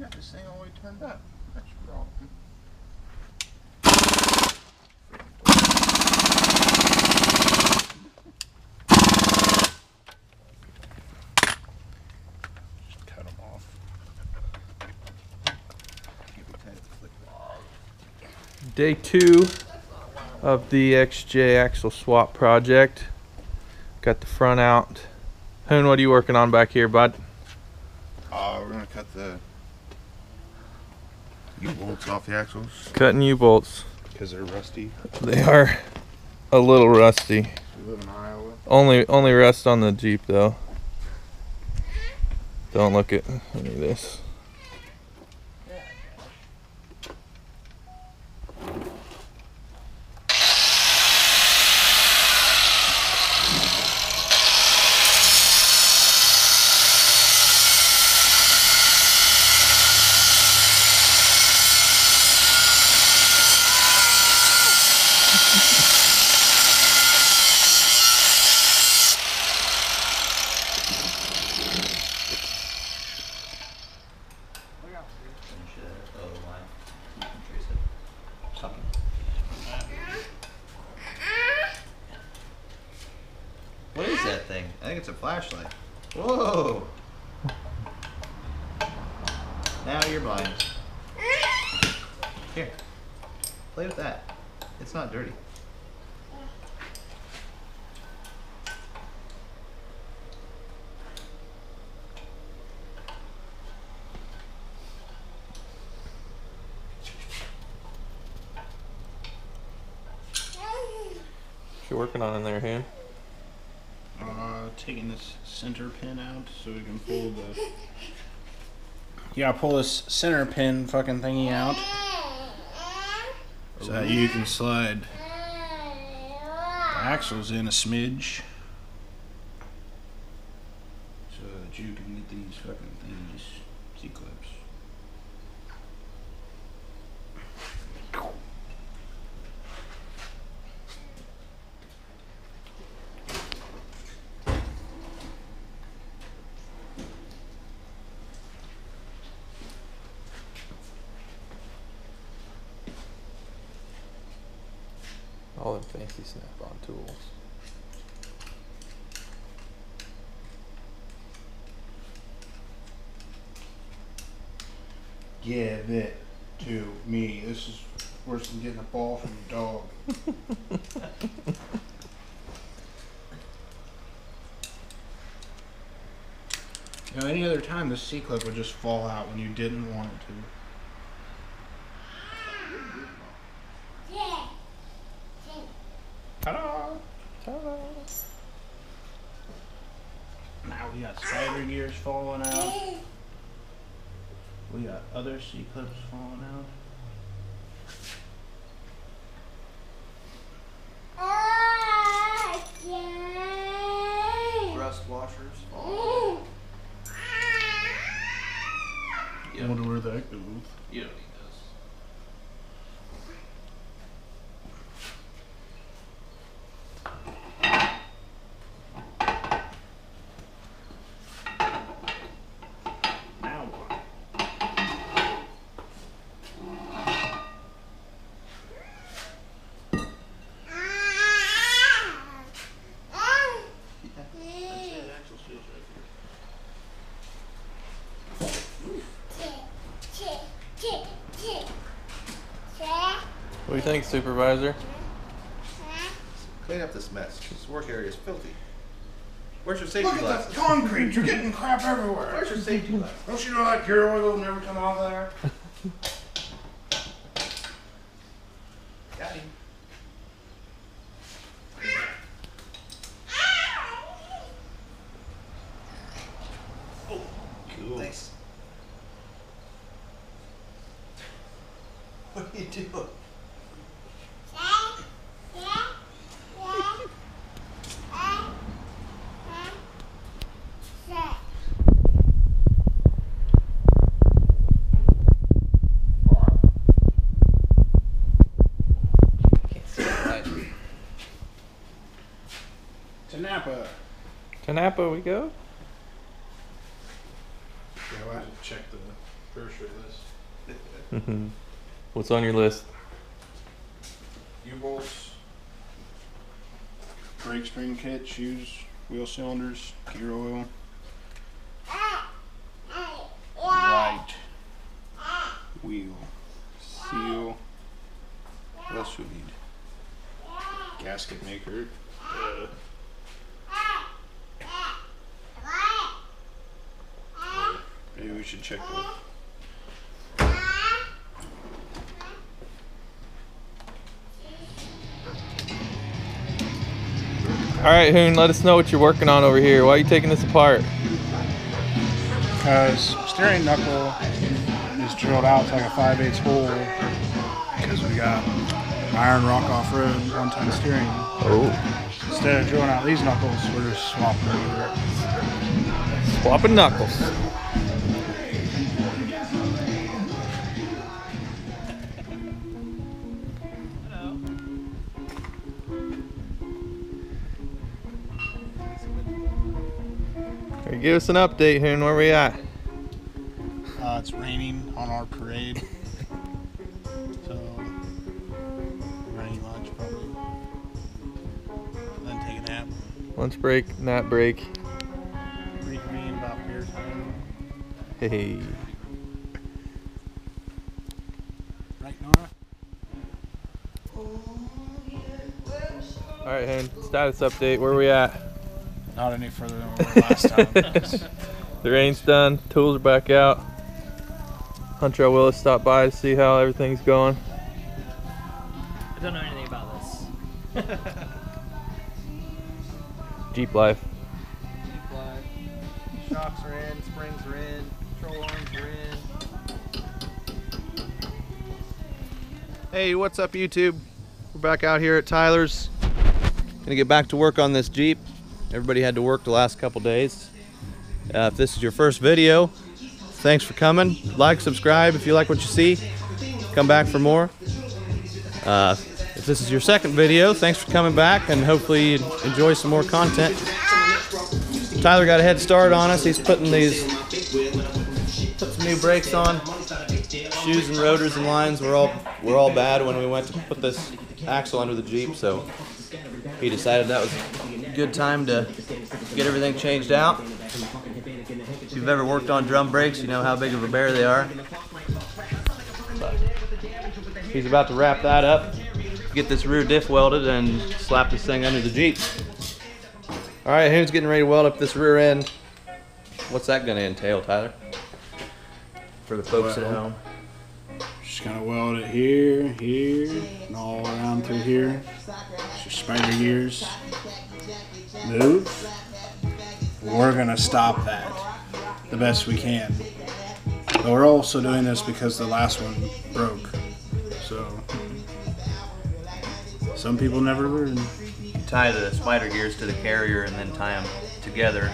got this thing all the way turned up. That's wrong. Just cut them off. Day 2 of the XJ axle swap project. Got the front out. Hoon, what are you working on back here, bud? We're gonna cut the U-bolts off the axles. Cutting U-bolts. Because they're rusty. They are a little rusty. We live in Iowa. Only rust on the Jeep though. Don't look at any of this. What is that thing? I think it's a flashlight. Whoa! Now you're blind. Here. Play with that. It's not dirty. What you working on in there, Hoon? Taking this center pin out so we can pull the... Yeah, pull this center pin fucking thingy out so that you can slide the axles in a smidge so that you can get these fucking things, C-clips. All them fancy snap-on tools. Give it to me. This is worse than getting a ball from a dog. You know, any other time this C-clip would just fall out when you didn't want it to. Ta-da! Ta-da! Now we got spider gears falling out. We got other C-clips falling out. Rust washers falling. I wonder where that goes. You don't need those. Now what? What do you think, Supervisor? Clean up this mess. This work area is filthy. Where's your safety Look at glasses? the concrete. You're getting crap everywhere. Where's your safety glasses? Don't you know that gear oil will never come off there? Got him. Oh, Cool. thanks. What are you doing? To Napa. To Napa we go? Yeah, we'll have to check the Grocery list. What's on your list? U-bolts, brake spring kit, shoes, wheel cylinders, gear oil. Right wheel seal. What else we need? Gasket maker. Maybe we should check the. All right, Hoon, let us know what you're working on over here. Why are you taking this apart? Because steering knuckle is drilled out to like a 5/8 hole because we got iron rock off-road one-ton steering. Oh. Instead of drilling out these knuckles, we're just swapping them over. Swapping knuckles. Hey, give us an update, Hoon. Where we at? It's raining on our parade, so running lunch probably, then take a nap. Lunch break, nap break. Reconvene about beer time. Hey. Right, Nora? All right, Hoon. Status update. Where we at? Not any further than we were last time. The rain's done. Tools are back out. Hunter Willis stopped by to see how everything's going. I don't know anything about this. Jeep life. Shocks are in, springs are in, control arms are in. Hey, what's up YouTube? We're back out here at Tyler's. Gonna get back to work on this Jeep. Everybody had to work the last couple days. If this is your first video, thanks for coming. Like, subscribe if you like what you see. Come back for more. If this is your second video, thanks for coming back and hopefully you enjoy some more content. Tyler got a head start on us. He's put some new brakes on. Shoes and rotors and lines were all bad when we went to put this axle under the Jeep, so he decided that was a good time to get everything changed out. If you've ever worked on drum brakes, you know how big of a bear they are. But he's about to wrap that up, get this rear diff welded, and slap this thing under the Jeep. All right, Hoon's getting ready to weld up this rear end. What's that going to entail, Tyler? For the folks at home. Just gonna weld it here, here, and all around through here. It's your spider gears. Move. We're gonna stop that the best we can. But we're also doing this because the last one broke. So some people never learn. Tie the spider gears to the carrier and then tie them together.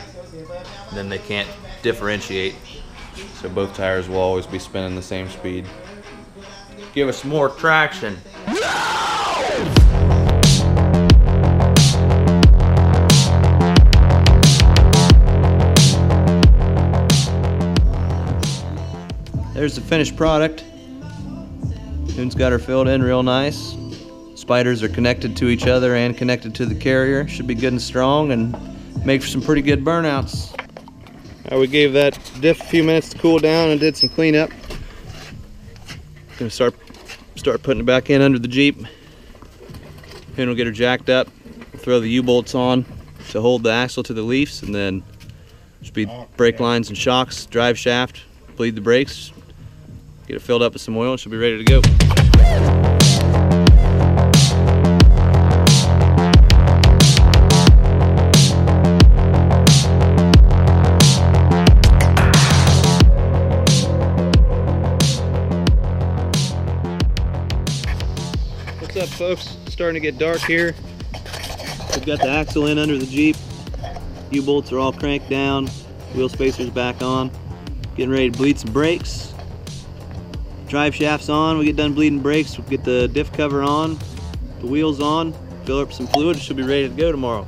Then they can't differentiate. So both tires will always be spinning the same speed. Give us more traction. There's the finished product. Hoon's got her filled in real nice. Spiders are connected to each other and connected to the carrier. Should be good and strong and make for some pretty good burnouts. We gave that diff a few minutes to cool down and did some cleanup. Gonna start putting it back in under the Jeep. Hoon will get her jacked up, throw the U-bolts on to hold the axle to the leaves, and then just be brake lines and shocks, drive shaft, bleed the brakes, get it filled up with some oil, and she'll be ready to go. What's up, folks? It's starting to get dark here. We've got the axle in under the Jeep. U-bolts are all cranked down. Wheel spacers back on. Getting ready to bleed some brakes. Drive shafts on. We get done bleeding brakes. We'll get the diff cover on. The wheels on. Fill up some fluid. She'll be ready to go tomorrow.